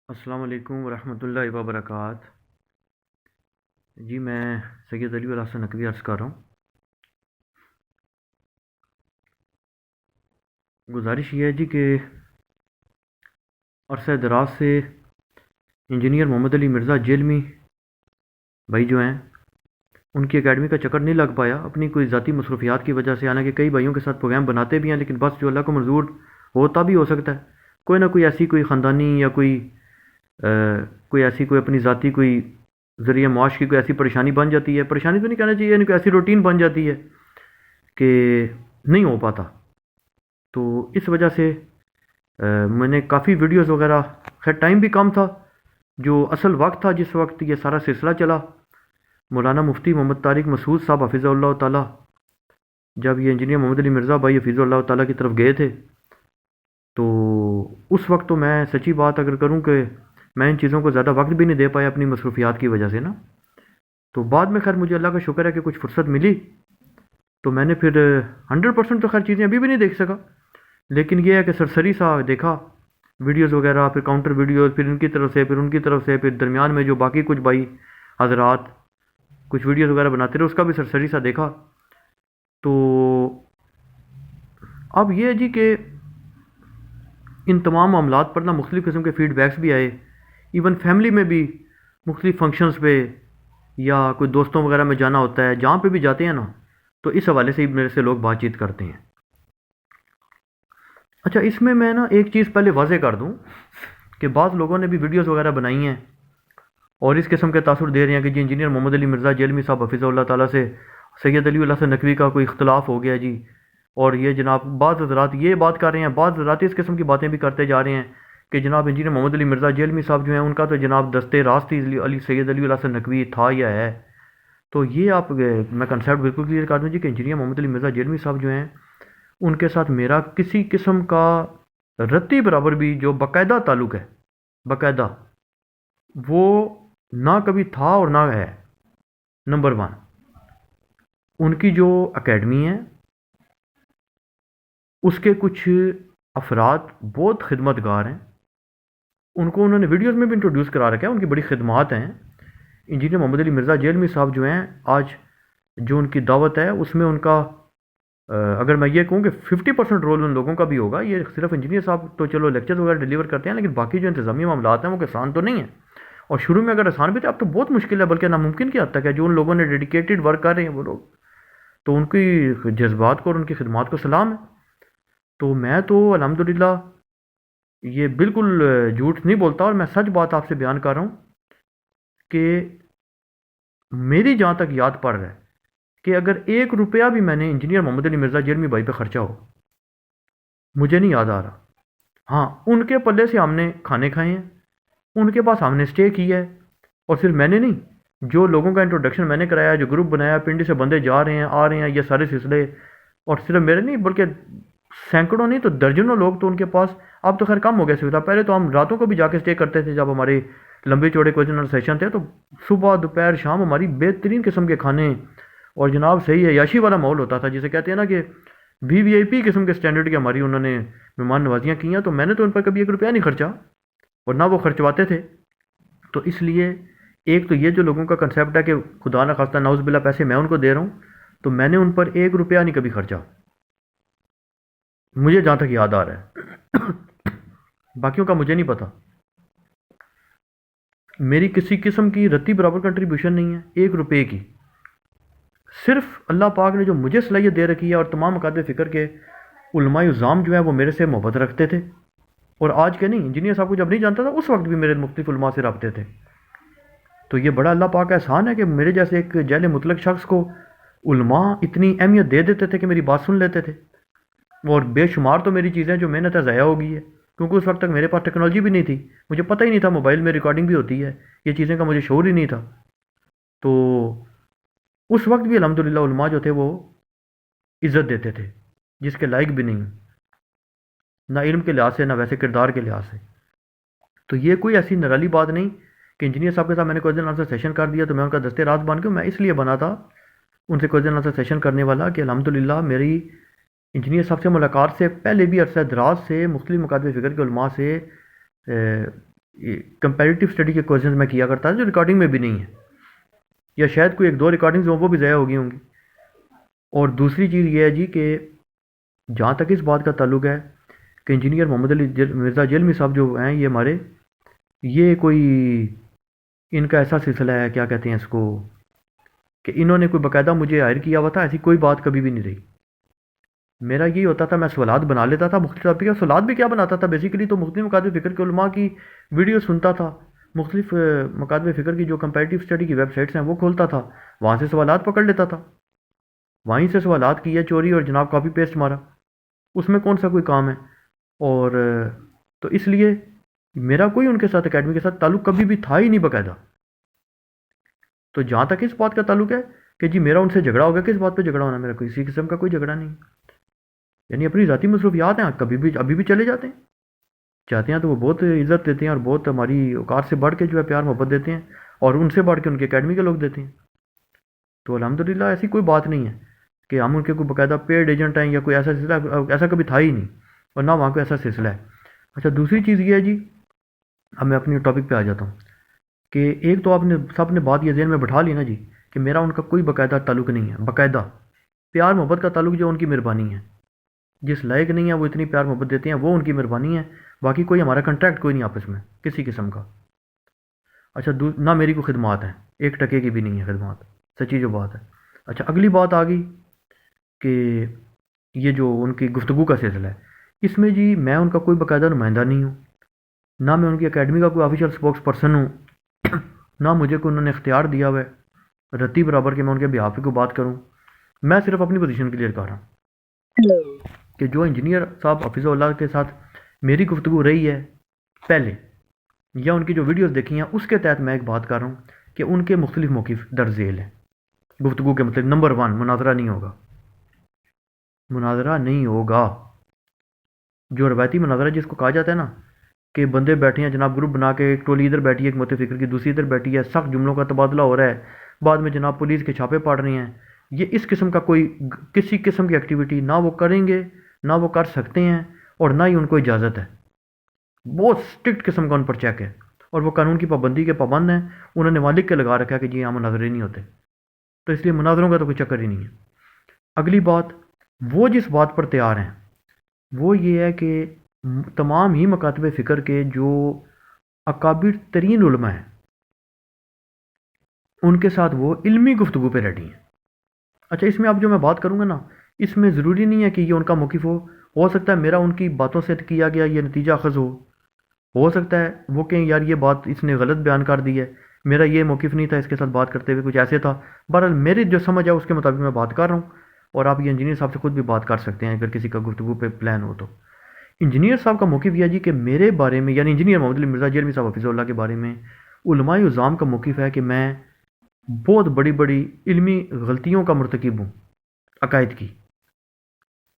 السلام علیکم ورحمۃ اللہ وبرکاتہ۔ جی میں سید علی الحسن نقوی عرض کر رہا ہوں۔ گزارش یہ ہے جی کہ عرصہ دراز سے انجینئر محمد علی مرزا جیلمی بھائی جو ہیں ان کی اکیڈمی کا چکر نہیں لگ پایا اپنی کوئی ذاتی مصروفیات کی وجہ سے، حالانکہ کئی بھائیوں کے ساتھ پروگرام بناتے بھی ہیں، لیکن بس جو اللہ کو منظور ہوتا بھی ہو سکتا ہے، کوئی نہ کوئی ایسی کوئی خاندانی یا کوئی ایسی کوئی اپنی ذاتی کوئی ذریعہ معاش کی کوئی ایسی پریشانی بن جاتی ہے، پریشانی تو نہیں کہنا چاہیے، یعنی کوئی ایسی روٹین بن جاتی ہے کہ نہیں ہو پاتا۔ تو اس وجہ سے میں نے کافی ویڈیوز وغیرہ، خیر ٹائم بھی کم تھا، جو اصل وقت تھا جس وقت یہ سارا سلسلہ چلا، مولانا مفتی محمد طارق مسعود صاحب حفظہ اللہ تعالیٰ جب یہ انجینئر محمد علی مرزا بھائی حفظہ اللہ تعالیٰ کی طرف گئے تھے، تو اس وقت تو میں سچی بات اگر کروں کہ میں ان چیزوں کو زیادہ وقت بھی نہیں دے پایا اپنی مصروفیات کی وجہ سے نا۔ تو بعد میں خیر مجھے اللہ کا شکر ہے کہ کچھ فرصت ملی، تو میں نے پھر 100% تو خیر چیزیں ابھی بھی نہیں دیکھ سکا، لیکن یہ ہے کہ سرسری سا دیکھا ویڈیوز وغیرہ، پھر کاؤنٹر ویڈیوز، پھر ان کی طرف سے، پھر ان کی طرف سے، پھر درمیان میں جو باقی کچھ بھائی حضرات کچھ ویڈیوز وغیرہ بناتے رہے، اس کا بھی سرسری سا دیکھا۔ تو اب یہ ہے جی کہ ان تمام معاملات پر نا مختلف قسم کے فیڈ بیکس بھی آئے، ایون فیملی میں بھی مختلف فنکشنز پہ یا کوئی دوستوں وغیرہ میں جانا ہوتا ہے، جہاں پہ بھی جاتے ہیں نا، تو اس حوالے سے ہی میرے سے لوگ بات چیت کرتے ہیں۔ اچھا، اس میں نا ایک چیز پہلے واضح کر دوں کہ بعض لوگوں نے بھی ویڈیوز وغیرہ بنائی ہیں اور اس قسم کے تاثر دے رہے ہیں کہ جی انجینئر محمد علی مرزا جیلمی صاحب حفظہ اللہ تعالیٰ سے سید علی الحسن نقوی کا کوئی اختلاف ہو گیا جی، اور یہ جناب بعض حضرات یہ بات کر رہے ہیں، بعض حضرات اس قسم کی باتیں بھی کرتے جا رہے ہیں کہ جناب انجینئر محمد علی مرزا جیلمی صاحب جو ہیں ان کا تو جناب دستے راستی علی سید علی الحسن نقوی تھا یا ہے۔ تو یہ آپ میں کنسیپٹ بالکل کلیئر کر دوں جی کہ انجینئر محمد علی مرزا جیلمی صاحب جو ہیں ان کے ساتھ میرا کسی قسم کا رتی برابر بھی جو باقاعدہ تعلق ہے، باقاعدہ، وہ نہ کبھی تھا اور نہ ہے۔ نمبر ون، ان کی جو اکیڈمی ہے اس کے کچھ افراد بہت خدمت گار ہیں، ان کو انہوں نے ویڈیوز میں بھی انٹروڈیوس کرا رکھا ہے، ان کی بڑی خدمات ہیں۔ انجینئر محمد علی مرزا جیلمی صاحب جو ہیں آج جو ان کی دعوت ہے اس میں ان کا اگر میں یہ کہوں کہ 50% رول ان لوگوں کا بھی ہوگا، یہ صرف انجینئر صاحب تو چلو لیکچر وغیرہ ڈیلیور کرتے ہیں، لیکن باقی جو انتظامی معاملات ہیں وہ آسان تو نہیں ہیں، اور شروع میں اگر آسان بھی تھے اب تو بہت مشکل ہے، بلکہ ناممکن کی حد تک ہے۔ جو ان لوگوں نے ڈیڈیکیٹڈ ورک کر رہے ہیں وہ لوگ، تو ان کی جذبات کو اور ان کی خدمات کو سلام ہے۔ تو میں تو الحمدللہ یہ بالکل جھوٹ نہیں بولتا، اور میں سچ بات آپ سے بیان کر رہا ہوں کہ میری جہاں تک یاد پڑ رہا ہے کہ اگر 1 روپیہ بھی میں نے انجینئر محمد علی مرزا جیلمی بھائی پہ خرچہ ہو، مجھے نہیں یاد آ رہا۔ ہاں، ان کے پلے سے ہم نے کھانے کھائے ہیں، ان کے پاس ہم نے اسٹے کیا ہے، اور صرف میں نے نہیں، جو لوگوں کا انٹروڈکشن میں نے کرایا، جو گروپ بنایا، پنڈی سے بندے جا رہے ہیں آ رہے ہیں، یہ سارے سلسلے، اور صرف میرے نہیں بلکہ سینکڑوں نہیں تو درجنوں لوگ تو ان کے پاس، اب تو خیر کم ہو گیا سویدھا، پہلے تو ہم راتوں کو بھی جا کے اسٹے کرتے تھے جب ہمارے لمبے چوڑے کوئزنل سیشن تھے، تو صبح دوپہر شام ہماری بہترین قسم کے کھانے، اور جناب صحیح عیاشی والا ماحول ہوتا تھا، جسے کہتے ہیں نا کہ وی آئی پی قسم کے سٹینڈرڈ کی ہماری انہوں نے مہمان نوازیاں کی ہیں۔ تو میں نے تو ان پر کبھی 1 روپیہ نہیں خرچا، اور نہ وہ خرچواتے تھے۔ تو اس لیے ایک تو یہ جو لوگوں کا کنسیپٹ ہے کہ خدا نہ خواستہ نعوذ باللہ پیسے میں ان کو دے رہا ہوں، تو میں نے ان پر 1 روپیہ نہیں کبھی خرچا، مجھے جہاں تک یاد آ رہا ہے، باقیوں کا مجھے نہیں پتا۔ میری کسی قسم کی رتی برابر کنٹریبیوشن نہیں ہے 1 روپے کی، صرف اللہ پاک نے جو مجھے صلاحیت دے رکھی ہے، اور تمام مکاتب فکر کے علماء عظام جو ہیں وہ میرے سے محبت رکھتے تھے، اور آج کے نہیں، انجینئر صاحب کو جب نہیں جانتا تھا اس وقت بھی میرے مختلف علماء سے رابطے تھے۔ تو یہ بڑا اللہ پاک کا احسان ہے کہ میرے جیسے ایک جہل مطلق شخص کو علماء اتنی اہمیت دے دیتے تھے کہ میری بات سن لیتے تھے، اور بے شمار تو میری چیزیں جو محنت ہے ضائع ہو گئی ہے، کیونکہ اس وقت تک میرے پاس ٹیکنالوجی بھی نہیں تھی، مجھے پتہ ہی نہیں تھا موبائل میں ریکارڈنگ بھی ہوتی ہے، یہ چیزیں کا مجھے شعور ہی نہیں تھا۔ تو اس وقت بھی الحمدللہ علماء جو تھے وہ عزت دیتے تھے، جس کے لائق بھی نہیں، نہ علم کے لحاظ سے نہ ویسے کردار کے لحاظ سے۔ تو یہ کوئی ایسی نرالی بات نہیں کہ انجینئر صاحب کے ساتھ میں نے کوئی دن آنسر سیشن کر دیا تو میں ان کا دستے راز بن گیا، میں اس لیے بنا تھا ان سے کوئی دن آنسر سیشن کرنے والا کہ الحمدللہ میری انجینئر صاحب سے ملاقات سے پہلے بھی عرصہ دراز سے مختلف مکاتب فکر کے علماء سے کمپیریٹیو اسٹڈی کے کویشچنز میں کیا کرتا تھا جو ریکارڈنگ میں بھی نہیں ہے، یا شاید کوئی ایک دو ریکارڈنگز ہوں وہ بھی ضائع ہو گئی ہوں گی۔ اور دوسری چیز یہ ہے جی کہ جہاں تک اس بات کا تعلق ہے کہ انجینئر محمد علی مرزا جیلمی صاحب جو ہیں یہ ہمارے، یہ کوئی ان کا ایسا سلسلہ ہے، کیا کہتے ہیں اس کو، کہ انہوں نے کوئی باقاعدہ مجھے ہائر کیا ہوا تھا، ایسی کوئی بات کبھی بھی نہیں رہی۔ میرا یہی ہوتا تھا، میں سوالات بنا لیتا تھا مختلف ٹاپک کے، سوالات بھی کیا بناتا تھا بیسیکلی، تو مختلف مکاتب فکر کے علماء کی ویڈیو سنتا تھا، مختلف مکاتب فکر کی جو کمپیریٹیو اسٹڈی کی ویب سائٹس ہیں وہ کھولتا تھا، وہاں سے سوالات پکڑ لیتا تھا، وہیں سے سوالات کیا چوری اور جناب کاپی پیسٹ مارا، اس میں کون سا کوئی کام ہے۔ اور تو اس لیے میرا کوئی ان کے ساتھ اکیڈمی کے ساتھ تعلق کبھی بھی تھا ہی نہیں باقاعدہ۔ تو جہاں تک اس بات کا تعلق ہے کہ جی میرا ان سے جھگڑا ہوگا، کس بات پہ جھگڑا ہونا، میرا کسی قسم کا کوئی جھگڑا نہیں، یعنی اپنی ذاتی مصروفیات ہیں، کبھی بھی ابھی بھی چلے جاتے ہیں، چاہتے ہیں تو وہ بہت عزت دیتے ہیں اور بہت ہماری اوقات سے بڑھ کے جو ہے پیار محبت دیتے ہیں، اور ان سے بڑھ کے ان کے اکیڈمی کے لوگ دیتے ہیں۔ تو الحمدللہ ایسی کوئی بات نہیں ہے کہ ہم ان کے کوئی باقاعدہ پیڈ ایجنٹ ہیں یا کوئی ایسا سلسلہ، ایسا کبھی تھا ہی نہیں، اور نہ وہاں کوئی ایسا سلسلہ ہے۔ اچھا دوسری چیز یہ ہے جی، اب میں اپنی ٹاپک پہ آ جاتا ہوں، کہ ایک تو آپ نے سب نے بات یہ ذہن میں بٹھا لی نا جی کہ میرا ان کا کوئی باقاعدہ تعلق نہیں ہے، باقاعدہ پیار محبت کا تعلق جو ان کی مہربانی ہے، جس لائق نہیں ہے وہ اتنی پیار محبت دیتے ہیں وہ ان کی مہربانی ہے، باقی کوئی ہمارا کنٹریکٹ کوئی نہیں آپس میں کسی قسم کا۔ اچھا نہ میری کوئی خدمات ہیں، ایک ٹکے کی بھی نہیں ہے خدمات، سچی جو بات ہے۔ اچھا اگلی بات آ گئی کہ یہ جو ان کی گفتگو کا سلسلہ ہے، اس میں جی میں ان کا کوئی باقاعدہ نمائندہ نہیں ہوں، نہ میں ان کی اکیڈمی کا کوئی آفیشیل سپوکس پرسن ہوں، نہ مجھے کوئی انہوں نے اختیار دیا ہوا ہے رتی برابر کہ میں ان کے بیہاف پہ کوئی بات کروں۔ میں صرف اپنی پوزیشن کلیئر کر رہا ہوں کہ جو انجینئر صاحب حفیظ اللہ کے ساتھ میری گفتگو رہی ہے پہلے، یا ان کی جو ویڈیوز دیکھی ہیں اس کے تحت میں ایک بات کر رہا ہوں کہ ان کے مختلف موقف درج ذیل ہیں گفتگو کے مطلب۔ نمبر 1، مناظرہ نہیں ہوگا، مناظرہ نہیں ہوگا۔ جو روایتی مناظرہ جس کو کہا جاتا ہے نا کہ بندے بیٹھے ہیں جناب گروپ بنا کے، ایک ٹولی ادھر بیٹھی ہے، ایک متفکر کی دوسری ادھر بیٹھی ہے، سخت جملوں کا تبادلہ ہو رہا ہے، بعد میں جناب پولیس کے چھاپے پڑ رہے ہیں، یہ اس قسم کا کوئی کسی قسم کی ایکٹیویٹی نہ وہ کریں گے، نہ وہ کر سکتے ہیں، اور نہ ہی ان کو اجازت ہے۔ بہت سٹرکٹ قسم کا ان پر چیک ہے، اور وہ قانون کی پابندی کے پابند ہیں، انہوں نے وہاں لکھ کے لگا رکھا ہے کہ جی یہاں مناظرے نہیں ہوتے، تو اس لیے مناظروں کا تو کوئی چکر ہی نہیں ہے۔ اگلی بات، وہ جس بات پر تیار ہیں وہ یہ ہے کہ تمام ہی مکاتب فکر کے جو اکابر ترین علماء ہیں ان کے ساتھ وہ علمی گفتگو پہ ریڈی ہیں۔ اچھا اس میں اب جو میں بات کروں گا نا، اس میں ضروری نہیں ہے کہ یہ ان کا موقف ہو سکتا ہے میرا ان کی باتوں سے کیا گیا یہ نتیجہ اخذ ہو سکتا ہے وہ کہیں یار یہ بات اس نے غلط بیان کر دی ہے، میرا یہ موقف نہیں تھا اس کے ساتھ بات کرتے ہوئے، کچھ ایسے تھا۔ بہرحال میری جو سمجھ ہے اس کے مطابق میں بات کر رہا ہوں، اور آپ یہ انجینئر صاحب سے خود بھی بات کر سکتے ہیں اگر کسی کا گفتگو پہ پلان ہو تو۔ انجینئر صاحب کا موقف یہ جی کہ میرے بارے میں، یعنی انجینئر محمد علی مرزا جیلمی صاحب حفیظ اللہ کے بارے میں علماء عظام کا موقف ہے کہ میں بہت بڑی بڑی علمی غلطیوں کا مرتکب ہوں عقائد کی،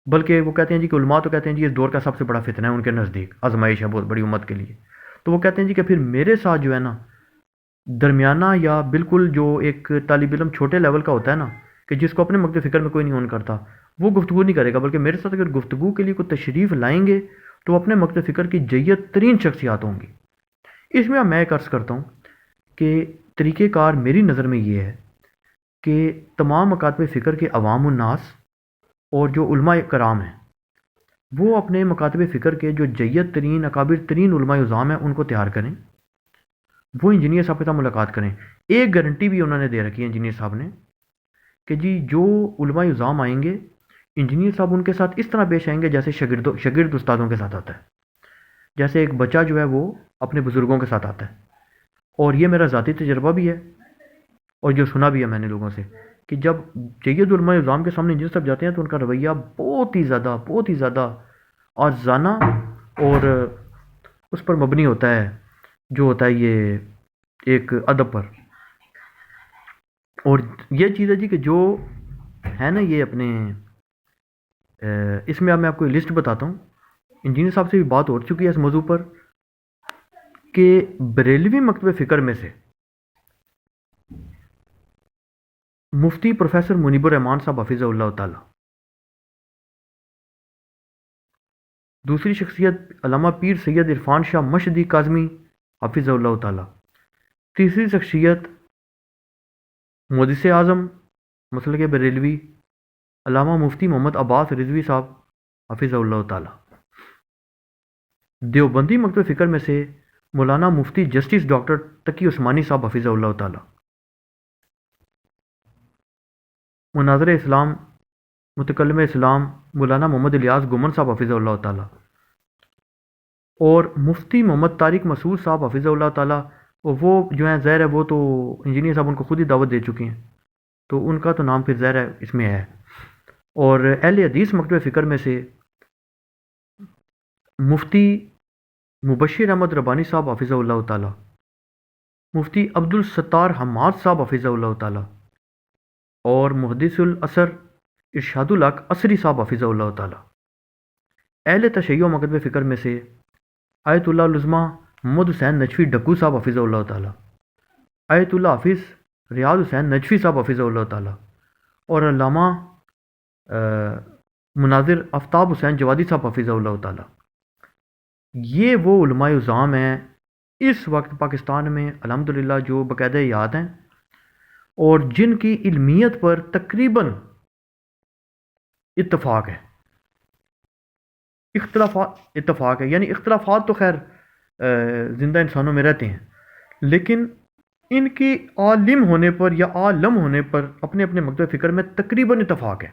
بلکہ وہ کہتے ہیں جی کہ علماء تو کہتے ہیں جی اس دور کا سب سے بڑا فتنہ ہے ان کے نزدیک، آزمائش ہے بہت بڑی امت کے لیے، تو وہ کہتے ہیں جی کہ پھر میرے ساتھ جو ہے نا درمیانہ یا بالکل جو ایک طالب علم چھوٹے لیول کا ہوتا ہے نا کہ جس کو اپنے مکتب فکر میں کوئی نہیں اون کرتا، وہ گفتگو نہیں کرے گا، بلکہ میرے ساتھ اگر گفتگو کے لیے کوئی تشریف لائیں گے تو وہ اپنے مکتب فکر کی جیت ترین شخصیات ہوں گی۔ اس میں میں ایک عرض کرتا ہوں کہ طریقہ کار میری نظر میں یہ ہے کہ تمام مکاتب فکر کے عوام الناس اور جو علماء کرام ہیں وہ اپنے مکاتب فکر کے جو جیت ترین اکابر ترین علماء عظام ہیں ان کو تیار کریں، وہ انجینئر صاحب کے ساتھ ملاقات کریں۔ ایک گارنٹی بھی انہوں نے دے رکھی ہے انجینئر صاحب نے کہ جی جو علماء عظام آئیں گے انجینئر صاحب ان کے ساتھ اس طرح پیش آئیں گے جیسے شاگرد استادوں کے ساتھ آتا ہے، جیسے ایک بچہ جو ہے وہ اپنے بزرگوں کے ساتھ آتا ہے۔ اور یہ میرا ذاتی تجربہ بھی ہے اور جو سنا بھی ہے میں نے لوگوں سے کہ جب جید علماء عظام کے سامنے انجینئر صاحب جاتے ہیں تو ان کا رویہ بہت ہی زیادہ آزادانہ اور اس پر مبنی ہوتا ہے جو ہوتا ہے یہ ایک ادب پر۔ اور یہ چیز ہے جی کہ جو ہے نا یہ اپنے اس میں اب میں آپ کو لسٹ بتاتا ہوں، انجینئر صاحب سے بھی بات ہو چکی ہے اس موضوع پر کہ بریلوی مکتب فکر میں سے مفتی پروفیسر منیب الرحمان صاحب حفظہ اللہ تعالی، دوسری شخصیت علامہ پیر سید عرفان شاہ مشہدی کاظمی حافظ اللہ تعالی. تیسری شخصیت محدث اعظم مسلک بریلوی علامہ مفتی محمد عباس رضوی صاحب حافظ اللہ تعالی. دیوبندی مکتب فکر میں سے مولانا مفتی جسٹس ڈاکٹر تقی عثمانی صاحب حافظ اللہ تعالی. مناظر اسلام متکلم اسلام مولانا محمد الیاس گمن صاحب حافظ اللہ تعالی. اور مفتی محمد طارق مسعود صاحب حافظ اللہ تعالی، وہ جو ہیں ظاہر ہے وہ تو انجینئر صاحب ان کو خود ہی دعوت دے چکے ہیں، تو ان کا تو نام پھر ظاہر ہے اس میں ہے. اور اہل حدیث مکتب فکر میں سے مفتی مبشر احمد ربانی صاحب حافظ اللہ تعالی، مفتی عبد الستار حماد صاحب حافظ اللہ تعالی، اور محدث الاثر ارشاد الحق عصری صاحب حافظ اللہ تعالی. اہل تشیع مکتب فکر میں سے آیت اللہ العظمہ محمد حسین نجفی ڈکو صاحب حافظ اللہ تعالی، آیت اللہ حافظ ریاض حسین نجفی صاحب حافظ اللہ تعالی، اور علامہ مناظر آفتاب حسین جوادی صاحب حافظ اللہ تعالی. یہ وہ علماء اعظام ہیں اس وقت پاکستان میں الحمدللہ جو باقاعدہ یاد ہیں، اور جن کی علمیت پر تقریباً اتفاق ہے. اتفاق ہے، یعنی اختلافات تو خیر زندہ انسانوں میں رہتے ہیں، لیکن ان کی عالم ہونے پر یا عالم ہونے پر اپنے اپنے مکتب فکر میں تقریباً اتفاق ہے.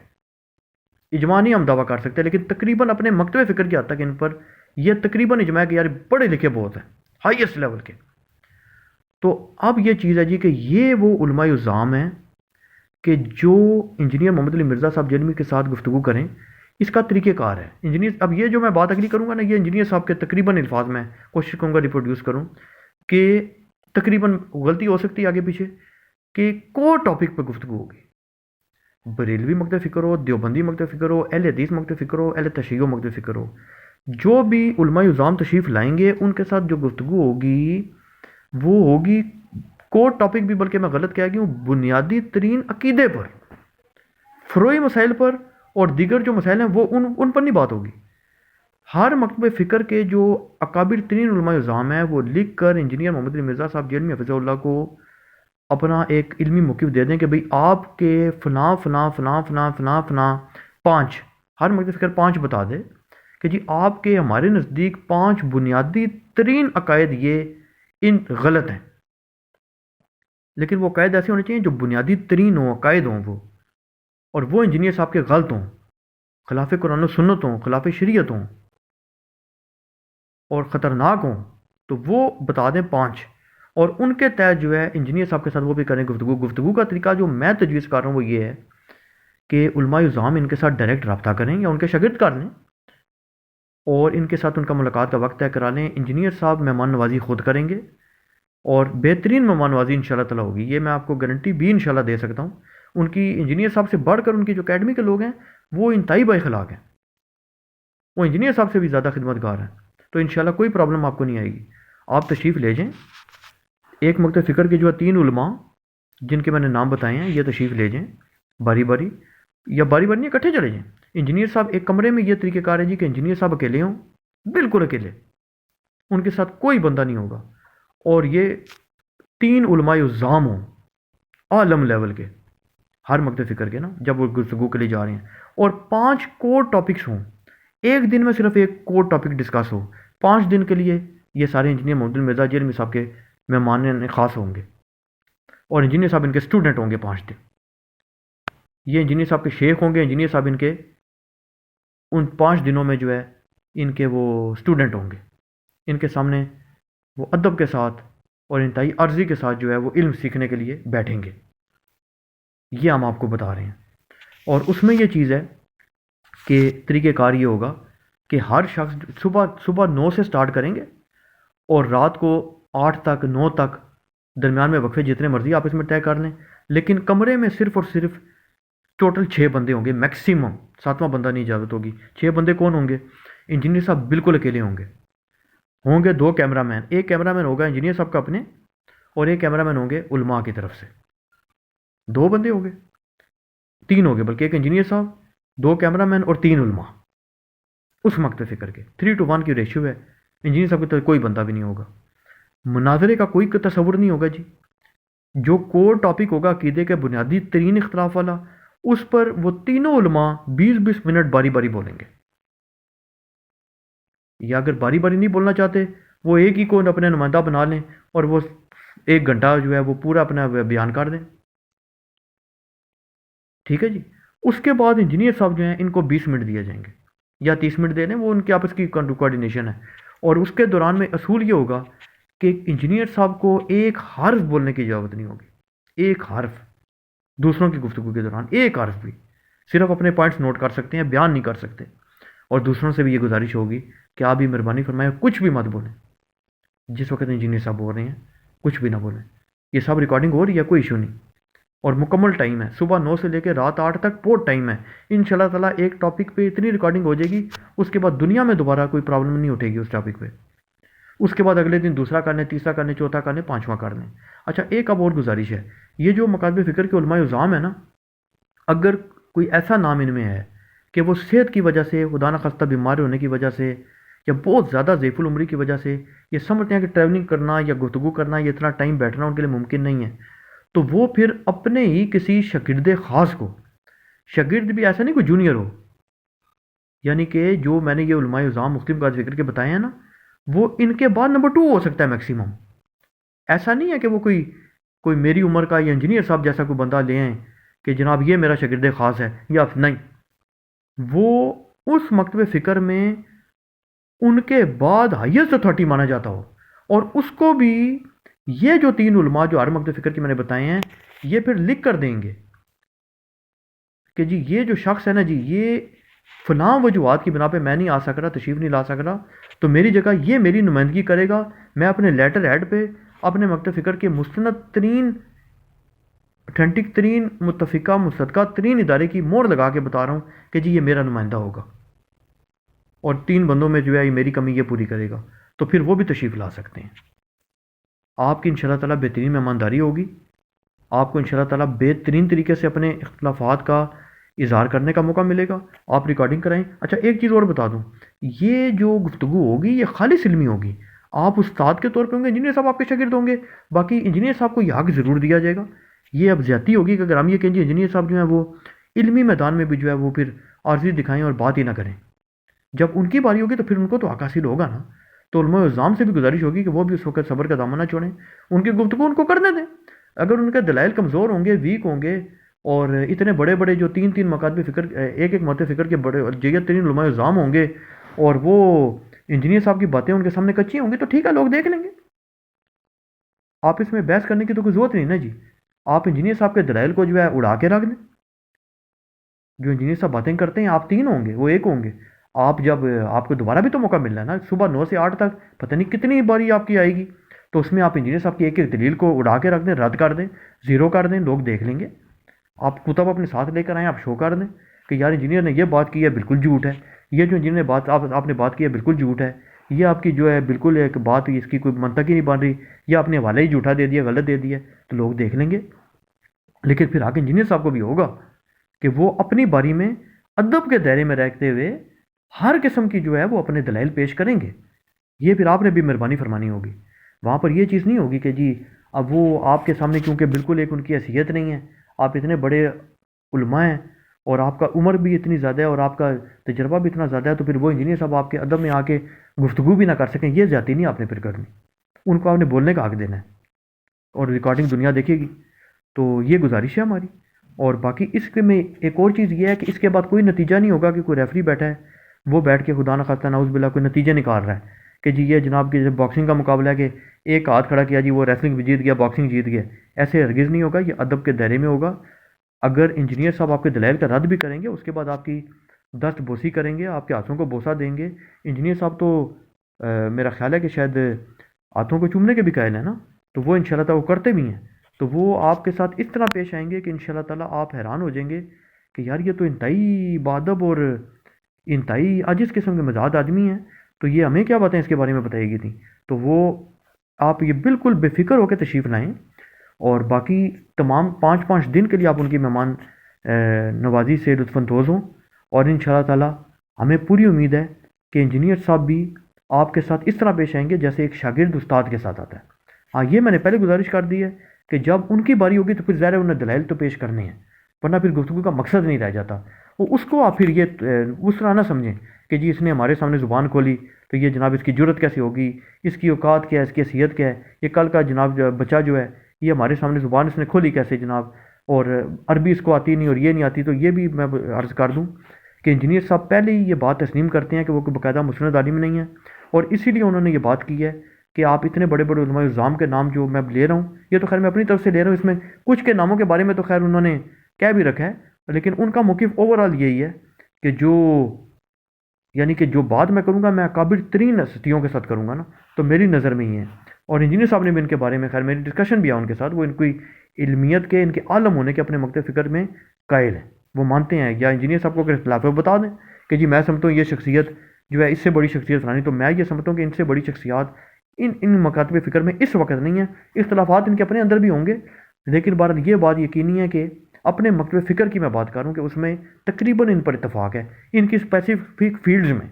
اجماع نہیں ہم دعویٰ کر سکتے، لیکن تقریباً اپنے مکتب فکر کی حد تک ان پر یہ تقریباً اجماع ہے کہ یار پڑھے لکھے بہت ہیں، ہائیسٹ لیول کے. تو اب یہ چیز ہے جی کہ یہ وہ علماء اعظام ہیں کہ جو انجینئر محمد علی مرزا صاحب جیلمی کے ساتھ گفتگو کریں، اس کا طریقہ کار ہے. انجینئر اب یہ جو میں بات اگلی کروں گا نا، یہ انجینئر صاحب کے تقریباً الفاظ میں کوشش کروں گا ریپروڈیوس کروں، کہ تقریباً غلطی ہو سکتی ہے آگے پیچھے، کہ کور ٹاپک پہ گفتگو ہوگی. بریلوی مکتب فکر ہو، دیوبندی مکتب فکر ہو، اہل حدیث مکتب فکر ہو، اہل تشیع مکتب فکر ہو، جو بھی علماء اعظام تشریف لائیں گے ان کے ساتھ جو گفتگو ہوگی وہ ہوگی کور ٹاپک بھی، بلکہ میں غلط کہہ گیا ہوں، بنیادی ترین عقیدے پر، فروعی مسائل پر، اور دیگر جو مسائل ہیں وہ ان پر نہیں بات ہوگی. ہر مکتب فکر کے جو اکابر ترین علماء اعظام ہیں وہ لکھ کر انجینئر محمد علی مرزا صاحب جیلمی حفظہ اللہ کو اپنا ایک علمی موقف دے دیں کہ بھئی آپ کے فلاں فلاں فلاں فلاں فلاں فلاں 5، ہر مکتب فکر 5 بتا دے کہ جی آپ کے ہمارے نزدیک 5 بنیادی ترین عقائد یہ غلط ہیں. لیکن وہ عقائد ایسے ہونے چاہیے جو بنیادی ترین ہوں، عقائد ہوں وہ، اور وہ انجینئر صاحب کے غلط ہوں، خلاف قرآن و سنت ہوں، خلاف شریعت ہوں اور خطرناک ہوں، تو وہ بتا دیں 5. اور ان کے تحت جو ہے انجینئر صاحب کے ساتھ وہ بھی کریں گفتگو کا طریقہ جو میں تجویز کر رہا ہوں وہ یہ ہے کہ علماء اعظام ان کے ساتھ ڈائریکٹ رابطہ کریں یا ان کے شاگرد کر لیں، اور ان کے ساتھ ان کا ملاقات کا وقت طے کرا لیں. انجینئر صاحب مہمان نوازی خود کریں گے، اور بہترین مہمان نوازی انشاءاللہ تعالیٰ ہوگی. یہ میں آپ کو گارنٹی بھی انشاءاللہ دے سکتا ہوں. ان کی انجینئر صاحب سے بڑھ کر ان کی جو اکیڈمی کے لوگ ہیں وہ انتہائی با اخلاق ہیں، وہ انجینئر صاحب سے بھی زیادہ خدمت گار ہیں. تو انشاءاللہ کوئی پرابلم آپ کو نہیں آئے گی. آپ تشریف لے جائیں. ایک مکتب فکر کے جو ہے 3 علماء جن کے میں نے نام بتائے ہیں، یہ تشریف لے جائیں باری باری، یا باری باری نہیں اکٹھے چلے جائیں. انجینئر صاحب ایک کمرے میں، یہ طریقہ کار ہے جی کہ انجینئر صاحب اکیلے ہوں، بالکل اکیلے، ان کے ساتھ کوئی بندہ نہیں ہوگا، اور یہ 3 علماء اعظام ہوں عالم لیول کے ہر مکتب فکر کے نا، جب وہ گفتگو کے لیے جا رہے ہیں، اور 5 کور ٹاپکس ہوں. ایک دن میں صرف ایک کور ٹاپک ڈسکس ہو. 5 دن کے لیے یہ سارے انجینئر محمد علی مرزا جیلمی صاحب کے مہمان خاص ہوں گے، اور انجینئر صاحب ان کے اسٹوڈنٹ ہوں گے 5 دن. یہ انجینئر صاحب کے شیخ ہوں گے، انجینئر صاحب ان کے ان 5 دنوں میں جو ہے ان کے وہ اسٹوڈنٹ ہوں گے. ان کے سامنے وہ ادب کے ساتھ اور انتہائی عرضی کے ساتھ جو ہے وہ علم سیکھنے کے لیے بیٹھیں گے. یہ ہم آپ کو بتا رہے ہیں. اور اس میں یہ چیز ہے کہ طریقہ کار یہ ہوگا کہ ہر شخص صبح 9 سے سٹارٹ کریں گے، اور رات کو 8 تک 9 تک درمیان میں وقفے جتنے مرضی آپ اس میں طے کر لیں. لیکن کمرے میں صرف اور صرف ٹوٹل 6 بندے ہوں گے میکسیمم، 7واں بندہ نہیں اجازت ہوگی. 6 بندے کون ہوں گے؟ انجینئر صاحب بالکل اکیلے ہوں گے 2 کیمرہ مین. ایک کیمرہ مین ہوگا انجینئر صاحب کا اپنے، اور ایک کیمرہ مین ہوں گے علماء کی طرف سے. 2 بندے ہوں گے، 3 ہوں گے بلکہ، ایک انجینئر صاحب، 2 کیمرہ مین اور 3 علماء. اس مکتب فکر کے 3:1 کی ریشیو ہے. انجینئر صاحب کی طرف کوئی بندہ بھی نہیں ہوگا. مناظرے کا کوئی تصور نہیں ہوگا جی. جو کور ٹاپک ہوگا عقیدے کے بنیادی ترین اختلاف والا، اس پر وہ تینوں علماء 20-20 منٹ باری باری بولیں گے. یا اگر باری باری نہیں بولنا چاہتے، وہ ایک ہی کو اپنے نمائندہ بنا لیں اور وہ 1 گھنٹہ جو ہے وہ پورا اپنا بیان کر دیں. ٹھیک ہے جی. اس کے بعد انجینئر صاحب جو ہیں ان کو 20 منٹ دیے جائیں گے یا 30 منٹ دے دیں، وہ ان کے آپس کی کوارڈینیشن ہے. اور اس کے دوران میں اصول یہ ہوگا کہ انجینئر صاحب کو ایک حرف بولنے کی اجازت نہیں ہوگی. ایک حرف دوسروں کی گفتگو کے دوران، ایک حرف بھی. صرف اپنے پوائنٹس نوٹ کر سکتے ہیں، بیان نہیں کر سکتے. اور دوسروں سے بھی یہ گزارش ہوگی کہ آپ بھی مہربانی فرمائیں کچھ بھی مت بولیں. جس وقت انجینئر صاحب بول رہے ہیں کچھ بھی نہ بولیں. یہ سب ریکارڈنگ ہو رہی ہے، کوئی ایشو نہیں. اور مکمل ٹائم ہے، صبح 9 سے لے کے رات 8 تک پورٹ ٹائم ہے. ان شاء اللہ تعالیٰ ایک ٹاپک پہ اتنی ریکارڈنگ ہو جائے گی، اس کے بعد دنیا میں دوبارہ کوئی پرابلم نہیں اٹھے گی اس ٹاپک پہ. اس کے بعد اگلے دن دوسرا کر لیں، تیسرا کر لیں، چوتھا کر لیں، پانچواں کر لیں. اچھا، ایک اب اور گزارش ہے. یہ جو مکاتب فکر کے علماء اعظام ہے نا، اگر کوئی ایسا نام ان میں ہے کہ وہ صحت کی وجہ سے، خدا نخواستہ بیمار ہونے کی وجہ سے، یا بہت زیادہ ضعیف العمری کی وجہ سے یہ سمجھتے ہیں کہ ٹریولنگ کرنا یا گفتگو کرنا، یہ اتنا ٹائم بیٹھنا ان کے لیے ممکن نہیں ہے، تو وہ پھر اپنے ہی کسی شاگرد خاص کو، شاگرد بھی ایسا نہیں کوئی جونیئر ہو، یعنی کہ جو میں نے یہ علماء اعظام مختلف مکاتب فکر کے بتائے ہیں نا، وہ ان کے بعد نمبر 2 ہو سکتا ہے میکسیمم. ایسا نہیں ہے کہ وہ کوئی میری عمر کا یا انجینئر صاحب جیسا کوئی بندہ لے آئیں کہ جناب یہ میرا شاگرد خاص ہے، یا نہیں. وہ اس مکتب فکر میں ان کے بعد ہائیسٹ اتھارٹی مانا جاتا ہو، اور اس کو بھی یہ جو 3 علماء جو ہر مکتب فکر کے میں نے بتائے ہیں، یہ پھر لکھ کر دیں گے کہ جی یہ جو شخص ہے نا جی، یہ فلاں وجوہات کی بنا پہ میں نہیں آ سک رہا، تشریف نہیں لا سک رہا، تو میری جگہ یہ میری نمائندگی کرے گا. میں اپنے لیٹر ہیڈ پہ اپنے مکتب فکر کے مستند ترین، اتھینٹک ترین، متفقہ مصدقہ ترین ادارے کی مہر لگا کے بتا رہا ہوں کہ جی یہ میرا نمائندہ ہوگا، اور 3 بندوں میں جو ہے یہ میری کمی یہ پوری کرے گا. تو پھر وہ بھی تشریف لا سکتے ہیں. آپ کی انشاءاللہ تعالیٰ بہترین مہمانداری ہوگی. آپ کو انشاءاللہ تعالیٰ بہترین طریقے سے اپنے اختلافات کا اظہار کرنے کا موقع ملے گا. آپ ریکارڈنگ کرائیں. اچھا، ایک چیز اور بتا دوں، یہ جو گفتگو ہوگی یہ خالص علمی ہوگی. آپ استاد کے طور پہ ہوں گے، انجینئر صاحب آپ کے شاگرد ہوں گے، باقی انجینئر صاحب کو یہ حق ضرور دیا جائے گا. یہ اب زیادتی ہوگی کہ اگر ہم یہ کہیں گے انجینئر صاحب جو ہیں وہ علمی میدان میں بھی جو ہے وہ پھر عارضی دکھائیں اور بات ہی نہ کریں. جب ان کی باری ہوگی تو پھر ان کو تو حق حاصل ہوگا نا. تو علماء اعظام سے بھی گزارش ہوگی کہ وہ بھی اس وقت صبر کا دامن نہ چھوڑیں، ان کی گفتگو ان کو کرنے دیں. اگر ان کے دلائل کمزور ہوں گے، ویک ہوں گے، اور اتنے بڑے بڑے جو 3 مکاتب فکر، ایک مکتب فکر کے بڑے جیت ترین علماء اعظام ہوں گے، اور وہ انجینئر صاحب کی باتیں ان کے سامنے کچی ہوں گی، تو ٹھیک ہے، لوگ دیکھ لیں گے. آپ اس میں بحث کرنے کی تو کوئی ضرورت نہیں نا جی. آپ انجینئر صاحب کے دلائل کو جو ہے اڑا کے رکھ دیں. جو انجینئر صاحب باتیں کرتے ہیں، آپ 3 ہوں گے، وہ 1 ہوں گے. آپ کو دوبارہ بھی تو موقع ملنا ہے نا، صبح 9 سے 8 تک پتہ نہیں کتنی باری آپ کی آئے گی. تو اس میں آپ انجینئر صاحب کی ایک دلیل کو اڑا کے رکھ دیں، رد کر دیں، زیرو کر دیں، لوگ دیکھ لیں گے. آپ کتب اپنے ساتھ لے کر آئیں، آپ شو کر دیں کہ یار انجینئر نے یہ بات کی ہے، بالکل جھوٹ ہے. یہ جو انجینئر نے بات آپ نے بات کی ہے بالکل جھوٹ ہے. یہ آپ کی جو ہے بالکل ایک بات، اس کی کوئی منطق ہی نہیں بن رہی، یہ آپ نے حوالہ ہی جھوٹا دے دیا، غلط دے دیا. تو لوگ دیکھ لیں گے. لیکن پھر آگے انجینئر صاحب کو بھی ہوگا کہ وہ اپنی باری میں ادب کے دائرے میں رہتے ہوئے ہر قسم کی جو ہے وہ اپنے دلائل پیش کریں گے. یہ پھر آپ نے بھی مہربانی فرمانی ہوگی. وہاں پر یہ چیز نہیں ہوگی کہ جی اب وہ آپ کے سامنے، کیونکہ بالکل ایک ان کی حیثیت نہیں ہے، آپ اتنے بڑے علماء ہیں اور آپ کا عمر بھی اتنی زیادہ ہے اور آپ کا تجربہ بھی اتنا زیادہ ہے، تو پھر وہ انجینئر صاحب آپ کے ادب میں آ کے گفتگو بھی نہ کر سکیں. یہ زیادتی نہیں آپ نے پھر کرنی. ان کو آپ نے بولنے کا حق دینا ہے، اور ریکارڈنگ دنیا دیکھے گی. تو یہ گزارش ہے ہماری. اور باقی اس کے میں ایک اور چیز یہ ہے کہ اس کے بعد کوئی نتیجہ نہیں ہوگا کہ کوئی ریفری بیٹھا ہے، وہ بیٹھ کے خدا نخواستہ نعوذ باللہ کوئی نتیجہ نکال رہا ہے کہ جی یہ جناب کی باکسنگ کا مقابلہ ہے کہ ایک ہاتھ کھڑا کیا جی وہ ریسلنگ جیت گیا، باکسنگ جیت گیا. ایسے ہرگز نہیں ہوگا. یہ ادب کے دائرے میں ہوگا. اگر انجینئر صاحب آپ کے دلائل کا رد بھی کریں گے، اس کے بعد آپ کی دست بوسی کریں گے، آپ کے ہاتھوں کو بوسہ دیں گے. انجینئر صاحب تو میرا خیال ہے کہ شاید ہاتھوں کو چومنے کے بھی قائل ہیں نا، تو وہ انشاءاللہ تعالیٰ وہ کرتے بھی ہیں. تو وہ آپ کے ساتھ اس طرح پیش آئیں گے کہ انشاءاللہ تعالیٰ آپ حیران ہو جائیں گے کہ یار یہ تو انتہائی باادب اور انتہائی عاجز قسم کے مزاج آدمی ہیں، تو یہ ہمیں کیا باتیں اس کے بارے میں بتائی گئی تھیں. تو وہ آپ یہ بالکل بے فکر ہو کے تشریف لائیں. اور باقی تمام 5 دن کے لیے آپ ان کی مہمان نوازی سے لطف اندوز ہوں. اور انشاءاللہ تعالیٰ ہمیں پوری امید ہے کہ انجینئر صاحب بھی آپ کے ساتھ اس طرح پیش آئیں گے جیسے ایک شاگرد استاد کے ساتھ آتا ہے. ہاں یہ میں نے پہلے گزارش کر دی ہے کہ جب ان کی باری ہوگی تو پھر ظاہر ہے انہیں دلائل تو پیش کرنے ہیں، ورنہ پھر گفتگو کا مقصد نہیں رہ جاتا۔ وہ اس کو آپ پھر یہ اس طرح نہ سمجھیں کہ جی اس نے ہمارے سامنے زبان کھولی تو یہ جناب اس کی جرت کیسے ہوگی، اس کی اوقات کیا ہے، اس کی حیثیت کیا ہے، یہ کل کا جناب بچہ جو ہے یہ ہمارے سامنے زبان اس نے کھولی کیسے جناب، اور عربی اس کو آتی نہیں اور یہ نہیں آتی۔ تو یہ بھی میں عرض کر دوں کہ انجینئر صاحب پہلے ہی یہ بات تسلیم کرتے ہیں کہ وہ کوئی باقاعدہ مسند عالم نہیں ہے، اور اسی لیے انہوں نے یہ بات کی ہے کہ آپ اتنے بڑے بڑے علماء الزام کے نام جو میں لے رہا ہوں، یہ تو خیر میں اپنی طرف سے لے رہا ہوں، اس میں کچھ کے ناموں کے بارے میں تو خیر انہوں نے کہہ بھی رکھا ہے، لیکن ان کا موقف اوورال یہی ہے کہ جو یعنی کہ جو بات میں کروں گا میں اکابر ترین ہستیوں کے ساتھ کروں گا نا، تو میری نظر میں ہی ہے۔ اور انجینئر صاحب نے بھی ان کے بارے میں خیر میری ڈسکشن بھی ہے ان کے ساتھ، وہ ان کی علمیت کے، ان کے عالم ہونے کے اپنے مکتب فکر میں قائل ہیں، وہ مانتے ہیں، یا انجینئر صاحب کو اگر اختلاف ہے وہ بتا دیں کہ جی میں سمجھتا ہوں یہ شخصیت جو ہے اس سے بڑی شخصیت فلانی، تو میں یہ سمجھتا ہوں کہ ان سے بڑی شخصیات ان مکاتب فکر میں اس وقت نہیں ہیں، اختلافات ان کے اپنے اندر بھی ہوں گے، لیکن بہرحال یہ بات یقینی ہے کہ اپنے مکتب فکر کی میں بات کروں کہ اس میں تقریباً ان پر اتفاق ہے ان کی اسپیسیفک فیلڈز میں۔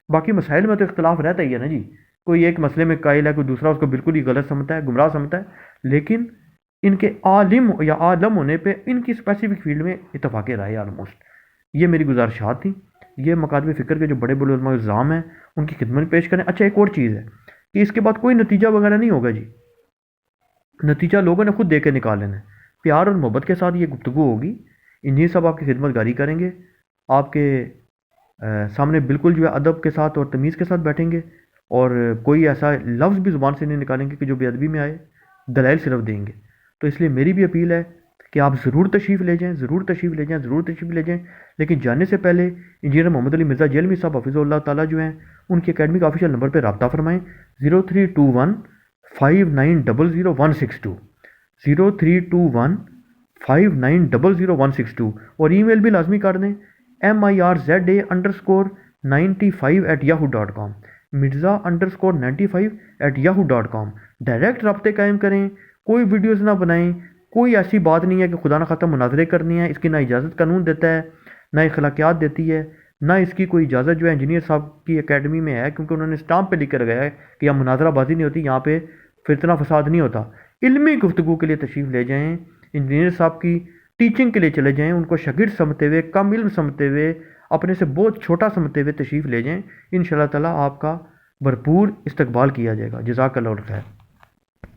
باقی مسائل میں تو اختلاف رہتا ہی ہے نا جی، کوئی ایک مسئلے میں قائل ہے، کوئی دوسرا اس کو بالکل ہی غلط سمجھتا ہے، گمراہ سمجھتا ہے، لیکن ان کے عالم یا عالم ہونے پہ ان کی اسپیسیفک فیلڈ میں اتفاق رائے آلموسٹ۔ یہ میری گزارشات تھیں، یہ مکاتب فکر کے جو بڑے بڑے علماء الزام ہیں ان کی خدمت میں پیش کریں۔ اچھا ایک اور چیز ہے کہ اس کے بعد کوئی نتیجہ وغیرہ نہیں ہوگا جی، نتیجہ لوگوں نے خود دے کے نکال لینا ہے، پیار اور محبت کے ساتھ یہ گفتگو ہوگی، انجینئر صاحب آپ کی خدمت گاری کریں گے، آپ کے سامنے بالکل جو ہے ادب کے ساتھ اور تمیز کے ساتھ بیٹھیں گے، اور کوئی ایسا لفظ بھی زبان سے نہیں نکالیں گے کہ جو بے ادبی میں آئے، دلائل صرف دیں گے۔ تو اس لیے میری بھی اپیل ہے کہ آپ ضرور تشریف لے جائیں، ضرور تشریف لے جائیں، ضرور تشریف لے جائیں، لیکن جانے سے پہلے انجینئر محمد علی مرزا جیلمی صاحب حفظہ اللہ تعالیٰ جو ہیں ان کے اکیڈمی آفیشیل نمبر پہ رابطہ فرمائیں 032159000162 032159000162، اور ای میل بھی لازمی کر دیں mirza_95@yahoo.com mirza_95@yahoo.com۔ ڈائریکٹ رابطے قائم کریں، کوئی ویڈیوز نہ بنائیں، کوئی ایسی بات نہیں ہے کہ خدا نہ خواستہ مناظرے کرنی ہے، اس کی نہ اجازت قانون دیتا ہے نہ اخلاقیات دیتی ہے، نہ اس کی کوئی اجازت جو ہے انجینئر صاحب کی اکیڈمی میں ہے، کیونکہ انہوں نے اسٹامپ پہ لکھ کر گیا ہے کہ یہاں مناظرہ بازی نہیں ہوتی، یہاں پہ فتنہ فساد نہیں ہوتا۔ علمی گفتگو کے لیے تشریف لے جائیں، انجینئر صاحب کی ٹیچنگ کے لیے چلے جائیں، ان کو شاگرد سمجھتے ہوئے، کم علم سمجھتے ہوئے، اپنے سے بہت چھوٹا سمجھتے ہوئے تشریف لے جائیں، انشاءاللہ تعالیٰ آپ کا بھرپور استقبال کیا جائے گا۔ جزاک اللہ خیر۔